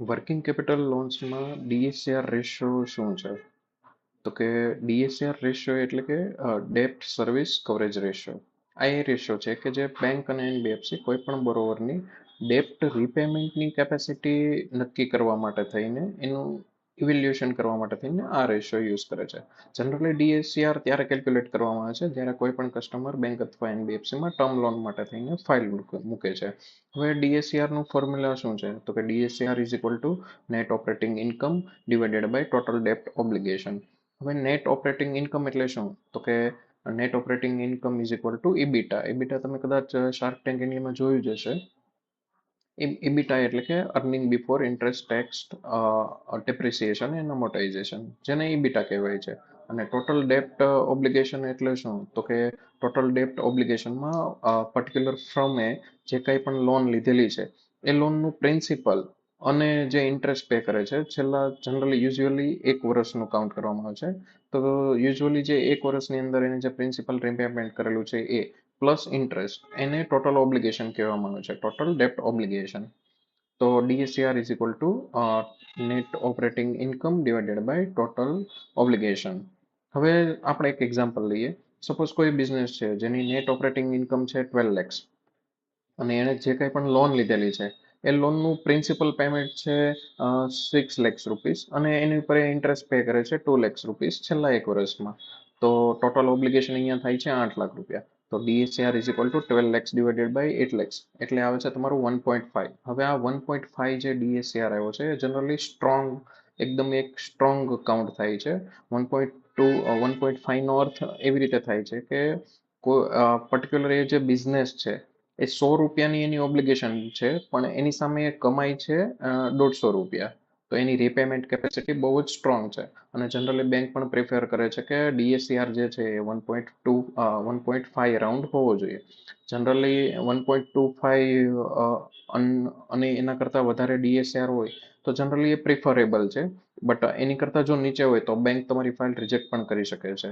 Working capital લોન્સમાં ડીએસસીઆર ratio શું છે? તો કે ડીએસસીઆર રેશિયો એટલે કે ડેપ્ટ સર્વિસ કવરેજ રેશિયો. આ એ રેશિયો છે કે જે બેંક અને એનબીએફસી કોઈ પણ બોરોવરની ડેપ્ટ રીપેમેન્ટની કેપેસિટી નક્કી કરવા માટે થઈને એનું ઇવેલ્યુએશન કરવા માટે થઈને આ રેશિયો યુઝ કરે છે. જનરલી ડીએસસીઆર ત્યારે કેલ્ક્યુલેટ કરવામાં આવે છે જ્યારે કોઈ પણ કસ્ટમર બેંક અથવા એનબીએફસીમાં ટર્મ લોન માટે થઈને ફાઇલ મૂકે છે. હવે ડીએસસીઆર નું ફોર્મ્યુલા શું છે? તો કે DSCR is equal to net operating income divided by total ડેપ્ટ ઓબ્લિગેશન. હવે નેટ ઓપરેટિંગ ઇન્કમ એટલે શું? તો કે net operating income is equal to EBITDA. EBITDA તમે કદાચ શાર્ક ટેન્ક ઇન્ડિયામાં જોયું જ હશે. ઇબીટા એટલે કે earning before interest tax depreciation and amortisation, જેને ઇબીટા કહેવાય છે. અને ટોટલ ડેપ્ટ ઓબ્લિગેશન એટલે શું? તો કે ટોટલ ડેપ્ટ ઓબ્લિગેશનમાં પર્ટિક્યુલર ફર્મે જે કંઈ પણ લોન લીધેલી છે એ લોનનું પ્રિન્સિપલ અને જે ઇન્ટરેસ્ટ પે કરે છે છેલ્લા જનરલી યુઝ્યુઅલી એક વર્ષનું કાઉન્ટ કરવામાં આવે છે. તો યુઝ્યુઅલી જે એક વર્ષની અંદર એને જે પ્રિન્સિપલ રીપેમેન્ટ કરેલું છે એ પ્લસ ઇન્ટરેસ્ટ એને ટોટલ ઓબ્લિગેશન કહેવામાં આવે છે, ટોટલ ડેપ્ટ ઓબ્લિગેશન. તો DSCR is equal to net operating income divided by total obligation. હવે આપણે એક એક્ઝામ્પલ લઈએ. સપોઝ કોઈ બિઝનેસ છે જેની નેટ ઓપરેટિંગ ઇન્કમ છે 12 lakhs અને એણે જે કંઈ પણ લોન લીધેલી છે એ લોનનું પ્રિન્સિપલ પેમેન્ટ છે 6 lakhs રૂપીસ અને એની ઉપર ઇન્ટરેસ્ટ પે કરે છે 2 lakhs રૂપીસ છેલ્લા એક વર્ષમાં. તો ટોટલ ઓબ્લિગેશન અહીંયા થાય છે 8 લાખ રૂપિયા. તો DSCR is equal to 12 lakhs divided by 8 lakhs એટલે આવે છે તમારું 1.5. હવે આ 1.5 જે ડીએસસીઆર આવ્યો છે એ જનરલી સ્ટ્રોંગ, એકદમ એક સ્ટ્રોંગ કાઉન્ટ થાય છે. 1.2 1.5 નો અર્થ એવી રીતે થાય છે કે કોઈ પર્ટિક્યુલર એ જે બિઝનેસ છે એ 100 રૂપિયાની એની ઓબ્લિગેશન છે પણ એની સામે એ કમાઈ છે 150 રૂપિયા. તો એની રીપેમેન્ટ કેપેસિટી બહુ જ સ્ટ્રોંગ છે અને જનરલી બેંક પણ પ્રિફર કરે છે કે ડીએસસીઆર જે છે એ 1.5 રાઉન્ડ હોવો જોઈએ. જનરલી 1.25 અને એના કરતાં વધારે ડીએસસીઆર હોય તો જનરલી એ પ્રિફરેબલ છે. બટ એની કરતાં જો નીચે હોય તો બેંક તમારી ફાઇલ રિજેક્ટ પણ કરી શકે છે.